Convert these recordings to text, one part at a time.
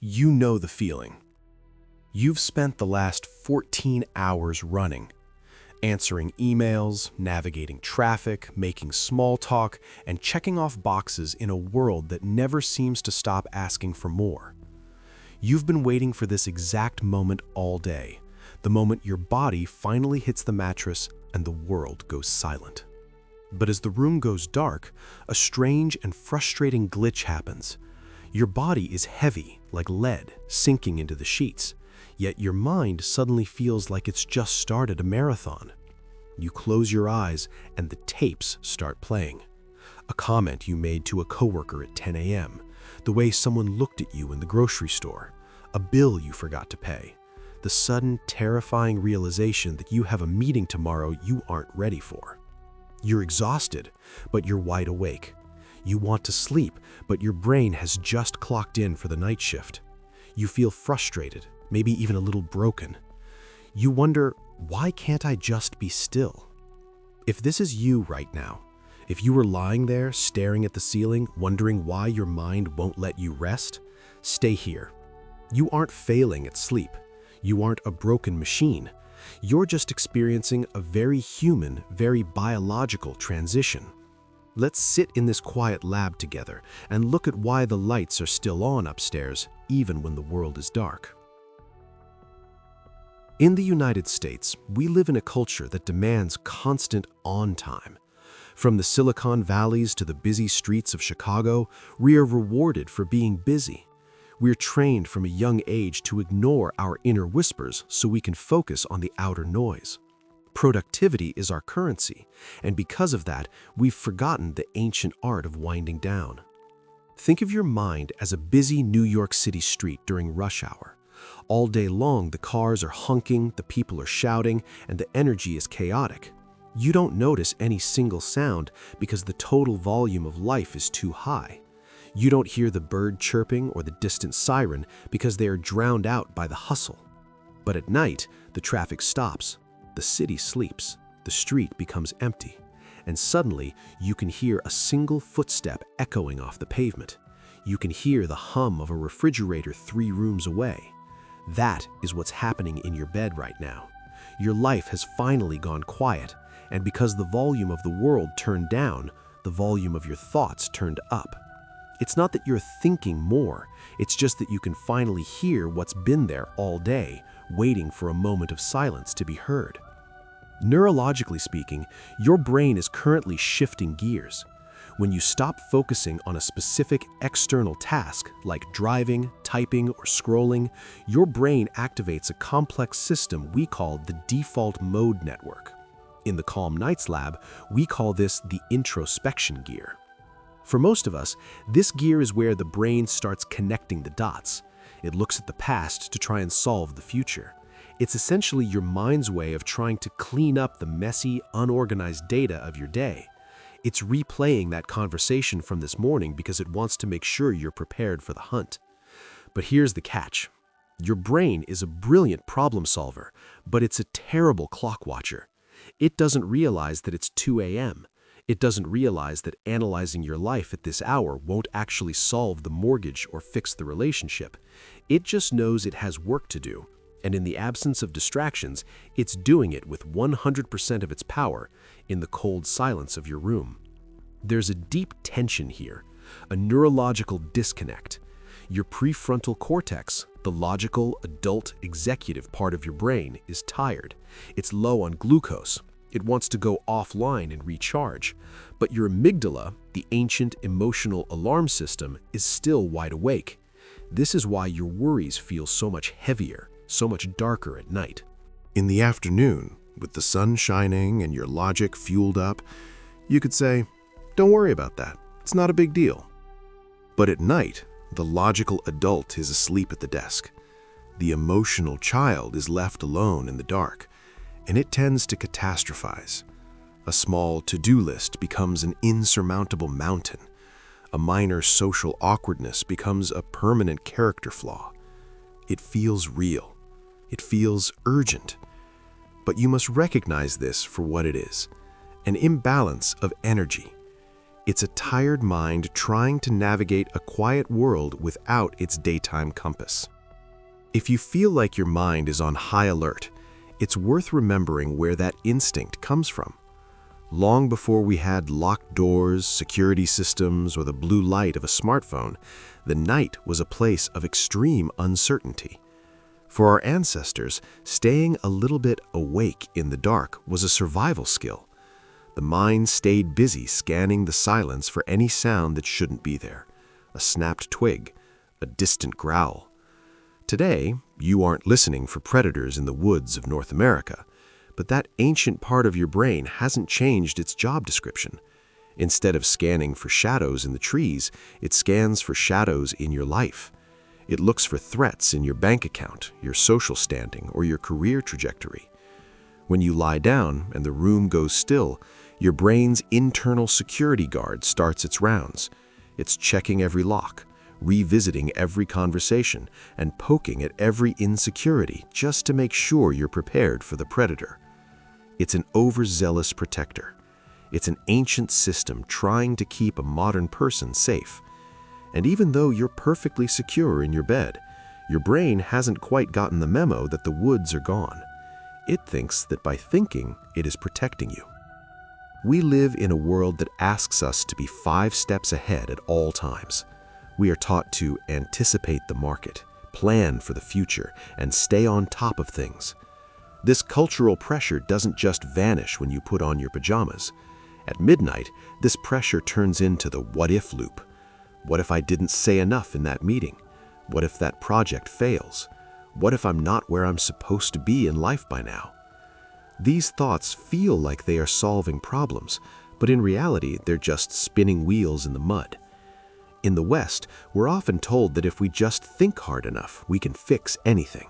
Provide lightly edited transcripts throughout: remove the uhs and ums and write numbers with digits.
You know the feeling. You've spent the last 14 hours running, answering emails, navigating traffic, making small talk, and checking off boxes in a world that never seems to stop asking for more. You've been waiting for this exact moment all day, the moment your body finally hits the mattress and the world goes silent. But as the room goes dark, a strange and frustrating glitch happens. Your body is heavy, like lead, sinking into the sheets, yet your mind suddenly feels like it's just started a marathon. You close your eyes and the tapes start playing. A comment you made to a coworker at 10 a.m., the way someone looked at you in the grocery store, a bill you forgot to pay, the sudden, terrifying realization that you have a meeting tomorrow you aren't ready for. You're exhausted, but you're wide awake. You want to sleep, but your brain has just clocked in for the night shift. You feel frustrated, maybe even a little broken. You wonder, why can't I just be still? If this is you right now, if you were lying there staring at the ceiling, wondering why your mind won't let you rest, stay here. You aren't failing at sleep. You aren't a broken machine. You're just experiencing a very human, very biological transition. Let's sit in this quiet lab together and look at why the lights are still on upstairs, even when the world is dark. In the United States, we live in a culture that demands constant on time. From the Silicon Valleys to the busy streets of Chicago, we are rewarded for being busy. We're trained from a young age to ignore our inner whispers so we can focus on the outer noise. Productivity is our currency, and because of that, we've forgotten the ancient art of winding down. Think of your mind as a busy New York City street during rush hour. All day long, the cars are honking, the people are shouting, and the energy is chaotic. You don't notice any single sound because the total volume of life is too high. You don't hear the bird chirping or the distant siren because they are drowned out by the hustle. But at night, the traffic stops. The city sleeps, the street becomes empty, and suddenly you can hear a single footstep echoing off the pavement. You can hear the hum of a refrigerator 3 rooms away. That is what's happening in your bed right now. Your life has finally gone quiet, and because the volume of the world turned down, the volume of your thoughts turned up. It's not that you're thinking more, it's just that you can finally hear what's been there all day, waiting for a moment of silence to be heard. Neurologically speaking, your brain is currently shifting gears. When you stop focusing on a specific external task, like driving, typing, or scrolling, your brain activates a complex system we call the default mode network. In the Calm Nights Lab, we call this the introspection gear. For most of us, this gear is where the brain starts connecting the dots. It looks at the past to try and solve the future. It's essentially your mind's way of trying to clean up the messy, unorganized data of your day. It's replaying that conversation from this morning because it wants to make sure you're prepared for the hunt. But here's the catch. Your brain is a brilliant problem solver, but it's a terrible clock watcher. It doesn't realize that it's 2 a.m. It doesn't realize that analyzing your life at this hour won't actually solve the mortgage or fix the relationship. It just knows it has work to do, and in the absence of distractions, it's doing it with 100% of its power in the cold silence of your room. There's a deep tension here, a neurological disconnect. Your prefrontal cortex, the logical, adult, executive part of your brain, is tired. It's low on glucose. It wants to go offline and recharge. But your amygdala, the ancient emotional alarm system, is still wide awake. This is why your worries feel so much heavier, so much darker at night. In the afternoon, with the sun shining and your logic fueled up, you could say, "Don't worry about that. It's not a big deal." But at night, the logical adult is asleep at the desk. The emotional child is left alone in the dark, and it tends to catastrophize. A small to-do list becomes an insurmountable mountain. A minor social awkwardness becomes a permanent character flaw. It feels real. It feels urgent. But you must recognize this for what it is, an imbalance of energy. It's a tired mind trying to navigate a quiet world without its daytime compass. If you feel like your mind is on high alert, it's worth remembering where that instinct comes from. Long before we had locked doors, security systems, or the blue light of a smartphone, the night was a place of extreme uncertainty. For our ancestors, staying a little bit awake in the dark was a survival skill. The mind stayed busy scanning the silence for any sound that shouldn't be there. A snapped twig, a distant growl. Today, you aren't listening for predators in the woods of North America, but that ancient part of your brain hasn't changed its job description. Instead of scanning for shadows in the trees, it scans for shadows in your life. It looks for threats in your bank account, your social standing, or your career trajectory. When you lie down and the room goes still, your brain's internal security guard starts its rounds. It's checking every lock, revisiting every conversation, and poking at every insecurity just to make sure you're prepared for the predator. It's an overzealous protector. It's an ancient system trying to keep a modern person safe. And even though you're perfectly secure in your bed, your brain hasn't quite gotten the memo that the woods are gone. It thinks that by thinking, it is protecting you. We live in a world that asks us to be 5 steps ahead at all times. We are taught to anticipate the market, plan for the future, and stay on top of things. This cultural pressure doesn't just vanish when you put on your pajamas. At midnight, this pressure turns into the what-if loop. What if I didn't say enough in that meeting? What if that project fails? What if I'm not where I'm supposed to be in life by now? These thoughts feel like they are solving problems, but in reality, they're just spinning wheels in the mud. In the West, we're often told that if we just think hard enough, we can fix anything.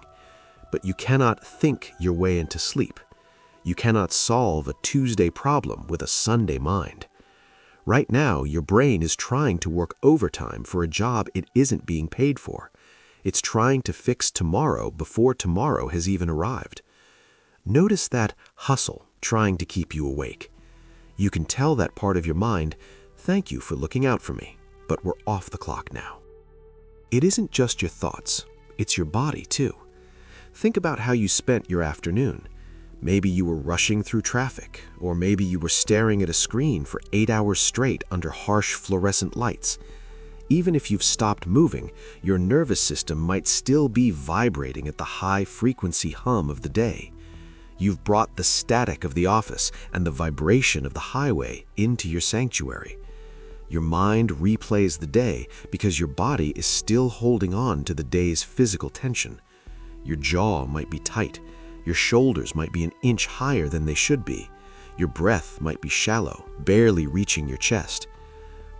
But you cannot think your way into sleep. You cannot solve a Tuesday problem with a Sunday mind. Right now, your brain is trying to work overtime for a job it isn't being paid for. It's trying to fix tomorrow before tomorrow has even arrived. Notice that hustle trying to keep you awake. You can tell that part of your mind, "Thank you for looking out for me, but we're off the clock now." It isn't just your thoughts, it's your body too. Think about how you spent your afternoon. Maybe you were rushing through traffic, or maybe you were staring at a screen for 8 hours straight under harsh fluorescent lights. Even if you've stopped moving, your nervous system might still be vibrating at the high-frequency hum of the day. You've brought the static of the office and the vibration of the highway into your sanctuary. Your mind replays the day because your body is still holding on to the day's physical tension. Your jaw might be tight. Your shoulders might be an inch higher than they should be. Your breath might be shallow, barely reaching your chest.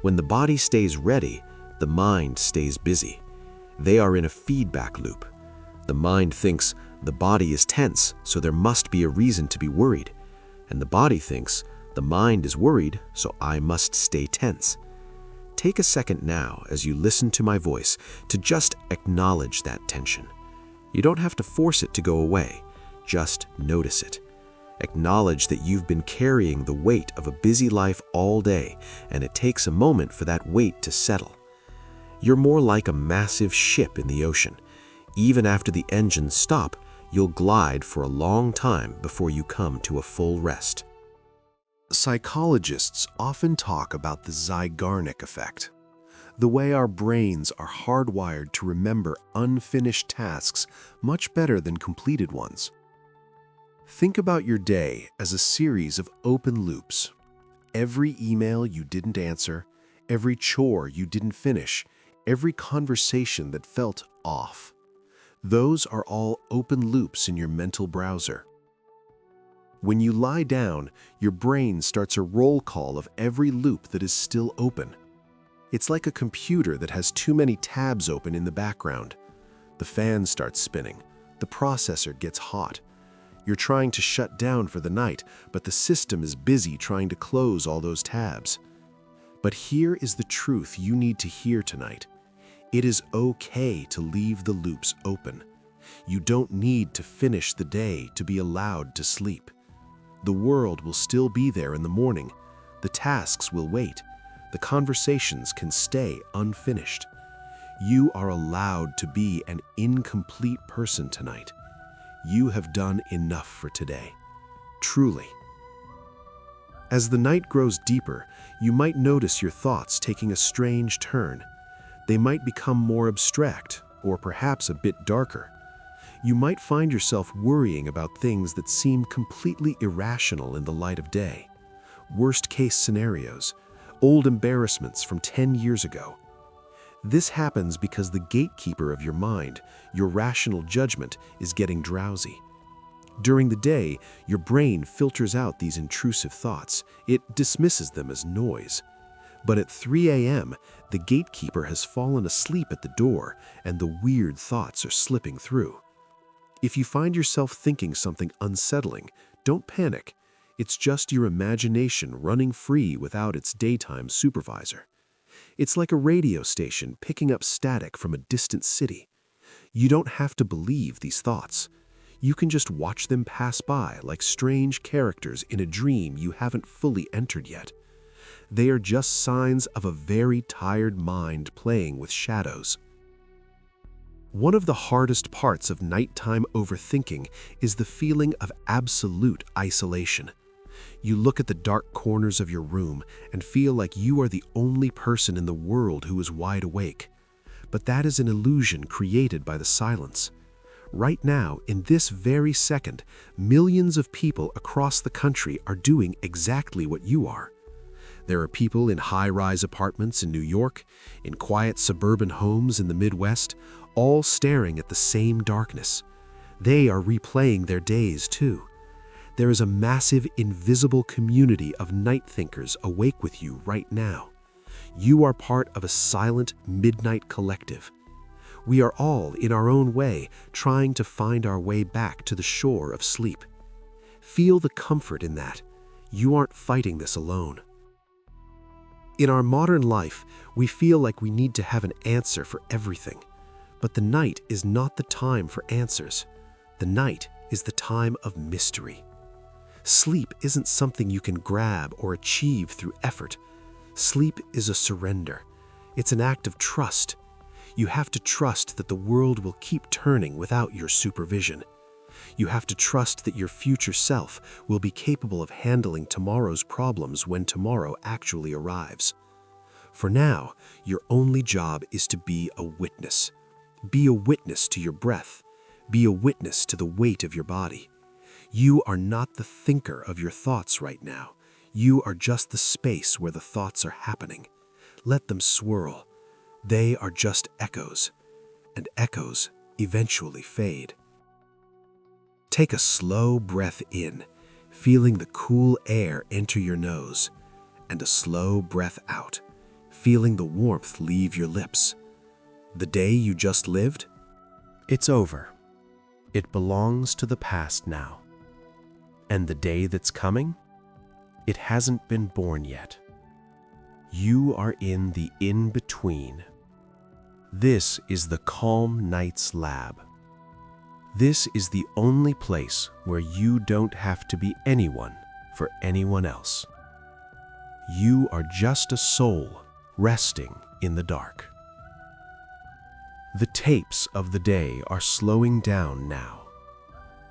When the body stays ready, the mind stays busy. They are in a feedback loop. The mind thinks the body is tense, so there must be a reason to be worried. And the body thinks the mind is worried, so I must stay tense. Take a second now as you listen to my voice to just acknowledge that tension. You don't have to force it to go away. Just notice it. Acknowledge that you've been carrying the weight of a busy life all day, and it takes a moment for that weight to settle. You're more like a massive ship in the ocean. Even after the engines stop, you'll glide for a long time before you come to a full rest. Psychologists often talk about the Zeigarnik effect, the way our brains are hardwired to remember unfinished tasks much better than completed ones. Think about your day as a series of open loops. Every email you didn't answer, every chore you didn't finish, every conversation that felt off. Those are all open loops in your mental browser. When you lie down, your brain starts a roll call of every loop that is still open. It's like a computer that has too many tabs open in the background. The fan starts spinning. The processor gets hot. You're trying to shut down for the night, but the system is busy trying to close all those tabs. But here is the truth you need to hear tonight. It is okay to leave the loops open. You don't need to finish the day to be allowed to sleep. The world will still be there in the morning. The tasks will wait. The conversations can stay unfinished. You are allowed to be an incomplete person tonight. You have done enough for today. Truly. As the night grows deeper, you might notice your thoughts taking a strange turn. They might become more abstract, or perhaps a bit darker. You might find yourself worrying about things that seem completely irrational in the light of day. Worst-case scenarios, old embarrassments from 10 years ago. This happens because the gatekeeper of your mind, your rational judgment, is getting drowsy. During the day, your brain filters out these intrusive thoughts. It dismisses them as noise. But at 3 a.m., the gatekeeper has fallen asleep at the door, and the weird thoughts are slipping through. If you find yourself thinking something unsettling, don't panic. It's just your imagination running free without its daytime supervisor. It's like a radio station picking up static from a distant city. You don't have to believe these thoughts. You can just watch them pass by like strange characters in a dream you haven't fully entered yet. They are just signs of a very tired mind playing with shadows. One of the hardest parts of nighttime overthinking is the feeling of absolute isolation. You look at the dark corners of your room and feel like you are the only person in the world who is wide awake. But that is an illusion created by the silence. Right now, in this very second, millions of people across the country are doing exactly what you are. There are people in high-rise apartments in New York, in quiet suburban homes in the Midwest, all staring at the same darkness. They are replaying their days too. There is a massive invisible community of night thinkers awake with you right now. You are part of a silent midnight collective. We are all, in our own way, trying to find our way back to the shore of sleep. Feel the comfort in that. You aren't fighting this alone. In our modern life, we feel like we need to have an answer for everything. But the night is not the time for answers. The night is the time of mystery. Sleep isn't something you can grab or achieve through effort. Sleep is a surrender. It's an act of trust. You have to trust that the world will keep turning without your supervision. You have to trust that your future self will be capable of handling tomorrow's problems when tomorrow actually arrives. For now, your only job is to be a witness. Be a witness to your breath. Be a witness to the weight of your body. You are not the thinker of your thoughts right now. You are just the space where the thoughts are happening. Let them swirl. They are just echoes, and echoes eventually fade. Take a slow breath in, feeling the cool air enter your nose, and a slow breath out, feeling the warmth leave your lips. The day you just lived? It's over. It belongs to the past now. And the day that's coming? It hasn't been born yet. You are in the in-between. This is the Calm Nights Lab. This is the only place where you don't have to be anyone for anyone else. You are just a soul resting in the dark. The tapes of the day are slowing down now.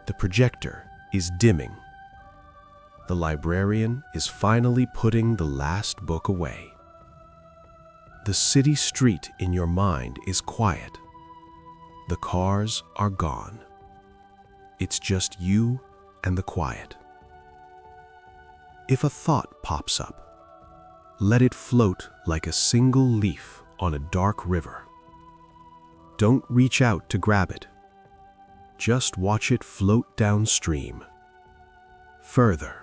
The projector is dimming. The librarian is finally putting the last book away. The city street in your mind is quiet. The cars are gone. It's just you and the quiet. If a thought pops up, let it float like a single leaf on a dark river. Don't reach out to grab it. Just watch it float downstream, further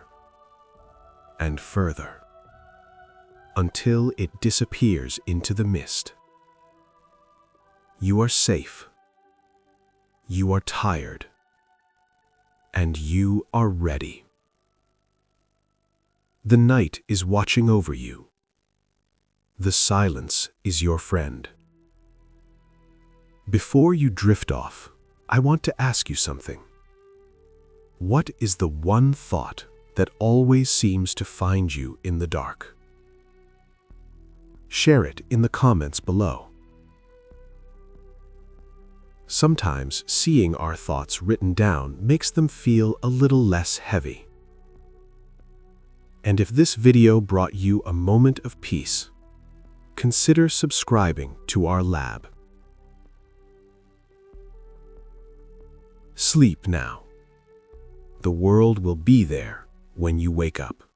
and further, until it disappears into the mist. You are safe. You are tired. And you are ready. The night is watching over you. The silence is your friend. Before you drift off, I want to ask you something. What is the one thought that always seems to find you in the dark? Share it in the comments below. Sometimes seeing our thoughts written down makes them feel a little less heavy. And if this video brought you a moment of peace, consider subscribing to our lab. Sleep now. The world will be there when you wake up.